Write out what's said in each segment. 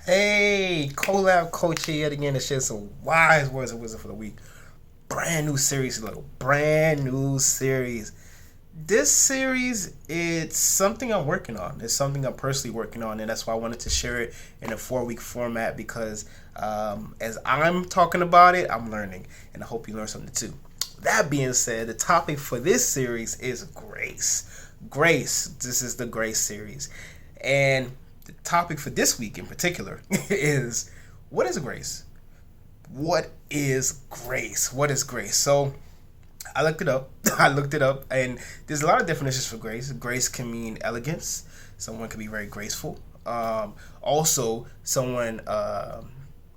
Hey, Colabcoaching yet again to share some wise words of wisdom for the week. Brand new series, little brand new series. This series, it's something I'm working on. It's something I'm personally working on, and that's why I wanted to share it in a 4 week format because as I'm talking about it, I'm learning, and I hope you learn something too. That being said, the topic for this series is grace. Grace. This is the grace series, and the topic for this week in particular is what is grace? What is grace? What is grace? So I looked it up. I looked it up, and there's a lot of definitions for grace. Grace can mean elegance. Someone can be very graceful. Also, someone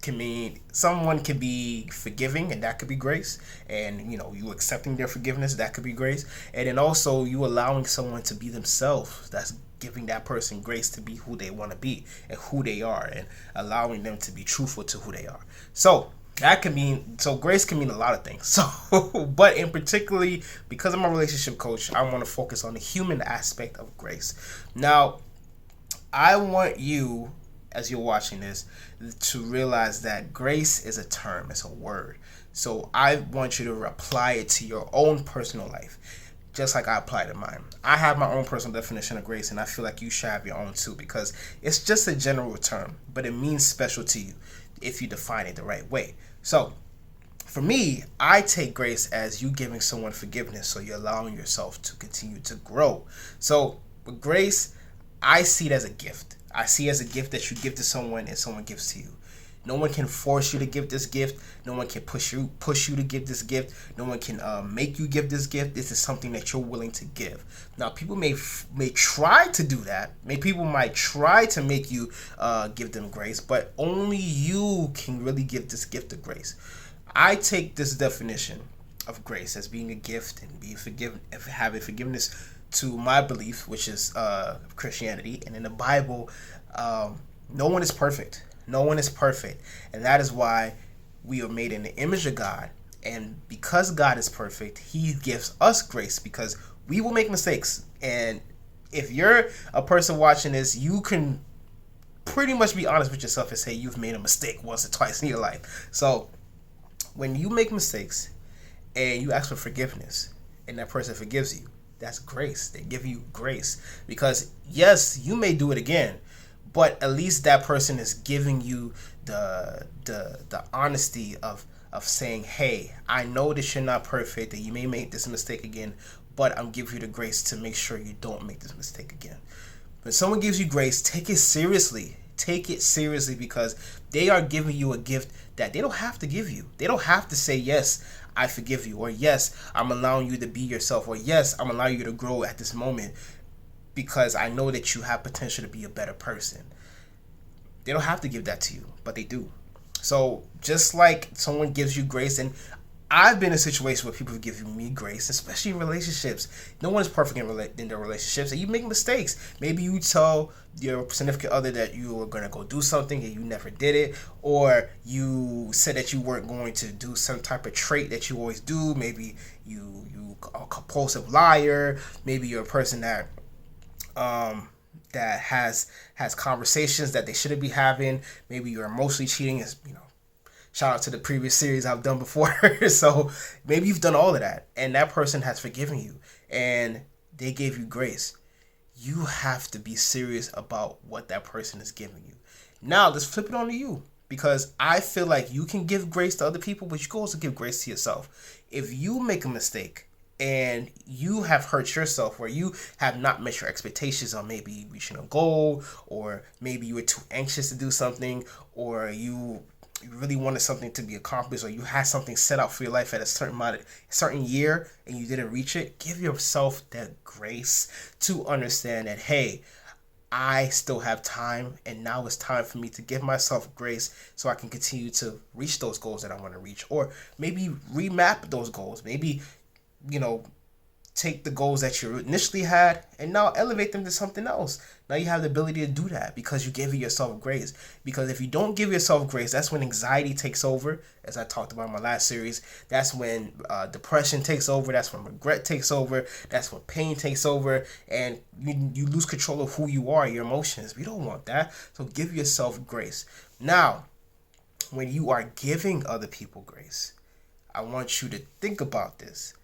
can be forgiving, and that could be grace. And you accepting their forgiveness, that could be grace. And then also you allowing someone to be themselves. That's giving that person grace to be who they want to be and who they are, and allowing them to be truthful to who they are. So grace can mean a lot of things. But in particularly because I'm a relationship coach, I want to focus on the human aspect of grace. Now, I want you, as you're watching this, to realize that grace is a term, it's a word. So I want you to apply it to your own personal life, just like I apply to mine. I have my own personal definition of grace, and I feel like you should have your own too, because it's just a general term, but it means special to you if you define it the right way. So, for me, I take grace as you giving someone forgiveness, so you're allowing yourself to continue to grow. So, with grace, I see it as a gift. I see it as a gift that you give to someone and someone gives to you. No one can force you to give this gift. No one can push you to give this gift. No one can make you give this gift. This is something that you're willing to give. Now, people may try to do that. People might try to make you give them grace, but only you can really give this gift of grace. I take this definition of grace as being a gift and being forgiven, having forgiveness to my belief, which is Christianity, and in the Bible, no one is perfect. No one is perfect. And that is why we are made in the image of God. And because God is perfect, He gives us grace because we will make mistakes. And if you're a person watching this, you can pretty much be honest with yourself and say you've made a mistake once or twice in your life. So when you make mistakes and you ask for forgiveness and that person forgives you, that's grace. They give you grace. Because yes, you may do it again, but at least that person is giving you the honesty of saying, hey, I know that you're not perfect, that you may make this mistake again, but I'm giving you the grace to make sure you don't make this mistake again. When someone gives you grace, take it seriously. Take it seriously, because they are giving you a gift that they don't have to give you. They don't have to say, yes, I forgive you, or yes, I'm allowing you to be yourself, or yes, I'm allowing you to grow at this moment because I know that you have potential to be a better person. They don't have to give that to you, but they do. So just like someone gives you grace, and I've been in a situation where people have given me grace, especially in relationships. No one is perfect in their relationships, and you make mistakes. Maybe you tell your significant other that you were going to go do something and you never did it, or you said that you weren't going to do some type of trait that you always do. Maybe you are a compulsive liar. Maybe you're a person that that has conversations that they shouldn't be having. Maybe you're emotionally cheating, as shout out to the previous series I've done before. So maybe you've done all of that and that person has forgiven you and they gave you grace. You have to be serious about what that person is giving you. Now let's flip it on to you, because I feel like you can give grace to other people, but you can also give grace to yourself. If you make a mistake and you have hurt yourself, or you have not met your expectations on maybe reaching a goal, or maybe you were too anxious to do something, or you really wanted something to be accomplished, or you had something set out for your life at a certain year and you didn't reach it, give yourself that grace to understand that, hey, I still have time, and now it's time for me to give myself grace so I can continue to reach those goals that I want to reach, or maybe remap those goals. Maybe, you know, take the goals that you initially had and now elevate them to something else. Now you have the ability to do that because you give yourself grace. Because if you don't give yourself grace, that's when anxiety takes over, as I talked about in my last series. That's when depression takes over. That's when regret takes over. That's when pain takes over. And you lose control of who you are, your emotions. We don't want that. So give yourself grace. Now, when you are giving other people grace, I want you to think about this.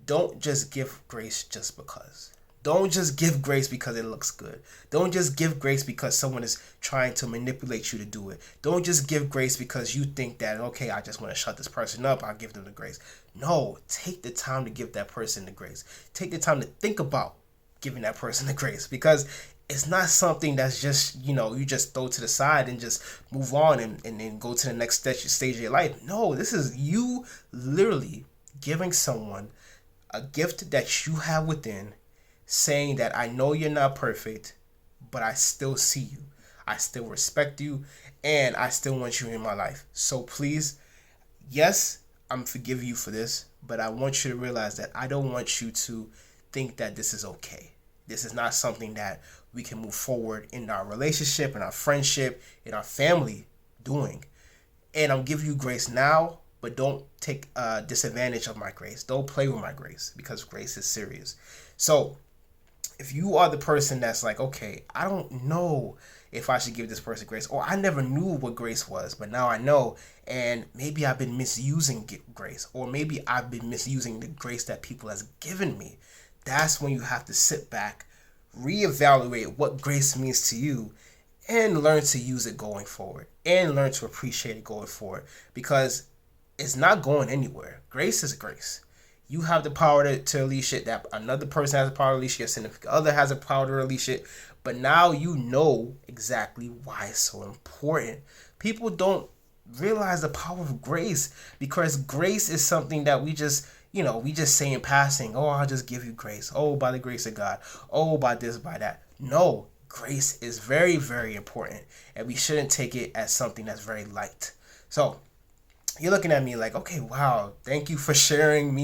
Don't just give grace just because. Don't just give grace because it looks good. Don't just give grace because someone is trying to manipulate you to do it. Don't just give grace because you think that, okay, I just want to shut this person up, I'll give them the grace. No, take the time to give that person the grace. Take the time to think about giving that person the grace, because it's not something that's just, you just throw to the side and just move on and then go to the next stage of your life. No, this is you literally giving someone a gift that you have within, saying that I know you're not perfect, but I still see you. I still respect you, and I still want you in my life. So please, yes, I'm forgiving you for this, but I want you to realize that I don't want you to think that this is okay. This is not something that we can move forward in our relationship, in our friendship, in our family doing. And I'm giving you grace now, but don't take disadvantage of my grace. Don't play with my grace, because grace is serious. So if you are the person that's like, okay, I don't know if I should give this person grace, or I never knew what grace was, but now I know, and maybe I've been misusing grace, or maybe I've been misusing the grace that people has given me, that's when you have to sit back, reevaluate what grace means to you, and learn to use it going forward, and learn to appreciate it going forward, because it's not going anywhere. Grace is grace. You have the power to release it. That another person has the power to release it. Your significant other has the power to release it. But now you know exactly why it's so important. People don't realize the power of grace, because grace is something that we just say in passing. Oh, I'll just give you grace. Oh, by the grace of God. Oh, by this, by that. No, grace is very, very important, and we shouldn't take it as something that's very light. So you're looking at me like, okay, wow, thank you for sharing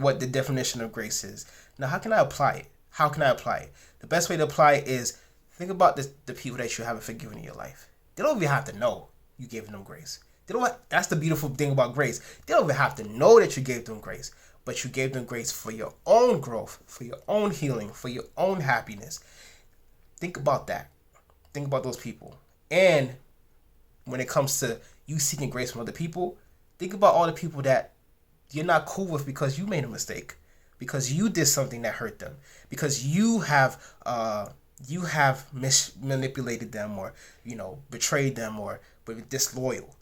what the definition of grace is. Now, how can I apply it? How can I apply it? The best way to apply it is think about the people that you haven't forgiven in your life. They don't even have to know you gave them grace. That's the beautiful thing about grace. They don't even have to know that you gave them grace, but you gave them grace for your own growth, for your own healing, for your own happiness. Think about that. Think about those people. And when it comes to you seeking grace from other people, think about all the people that you're not cool with because you made a mistake, because you did something that hurt them, because you have manipulated them, or betrayed them, or been disloyal.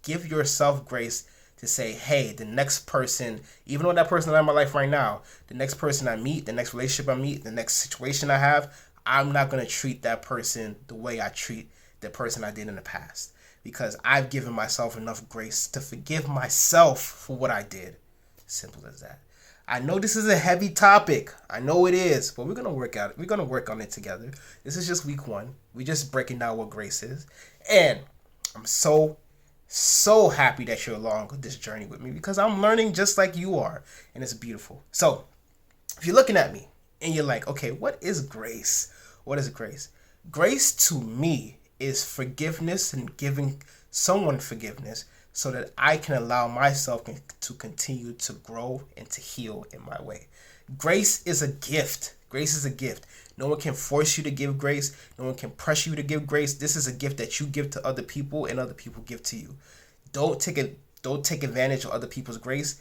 Give yourself grace to say, hey, the next person, even though that person is in my life right now, the next person I meet, the next relationship I meet, the next situation I have, I'm not going to treat that person the way I treat the person I did in the past, because I've given myself enough grace to forgive myself for what I did. Simple as that. I know this is a heavy topic. I know it is, but we're going to work out. We're going to work on it together. This is just week 1. We're just breaking down what grace is. And I'm so happy that you're along with this journey with me, because I'm learning just like you are, and it's beautiful. So if you're looking at me and you're like, okay, what is grace? What is grace? Grace to me is forgiveness, and giving someone forgiveness so that I can allow myself to continue to grow and to heal in my way. Grace is a gift. Grace is a gift. No one can force you to give grace. No one can pressure you to give grace. This is a gift that you give to other people, and other people give to you. Don't take advantage of other people's grace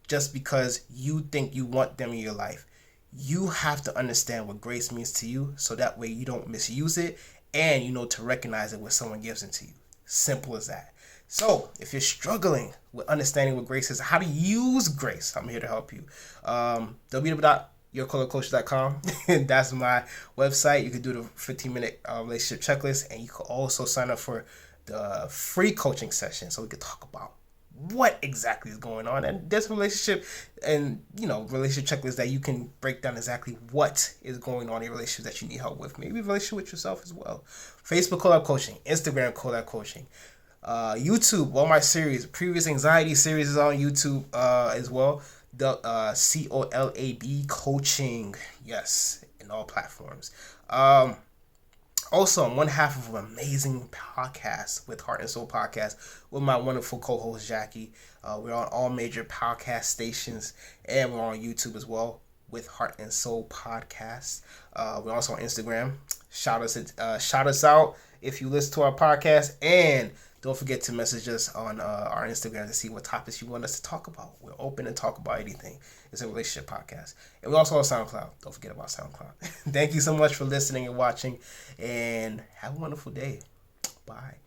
just because you think you want them in your life. You have to understand what grace means to you, so that way you don't misuse it, and you know to recognize it when someone gives it to you. Simple as that. So if you're struggling with understanding what grace is, how to use grace, I'm here to help you. www.yourcolabcoaching.com. That's my website. You can do the 15-minute relationship checklist, and you can also sign up for the free coaching session, so we can talk about what exactly is going on. And there's relationship checklist that you can break down exactly what is going on in your relationship that you need help with. Maybe relationship with yourself as well. Facebook Collab Coaching, Instagram Collab Coaching, YouTube, all my series, previous anxiety series is on YouTube as well. the COLAB coaching. Yes, in all platforms. Also, I'm one half of an amazing podcast with Heart and Soul Podcast with my wonderful co-host Jackie. We're on all major podcast stations, and we're on YouTube as well with Heart and Soul Podcast. We're also on Instagram. Shout us out if you listen to our podcast, and don't forget to message us on our Instagram to see what topics you want us to talk about. We're open to talk about anything. It's a relationship podcast. And we also have SoundCloud. Don't forget about SoundCloud. Thank you so much for listening and watching, and have a wonderful day. Bye.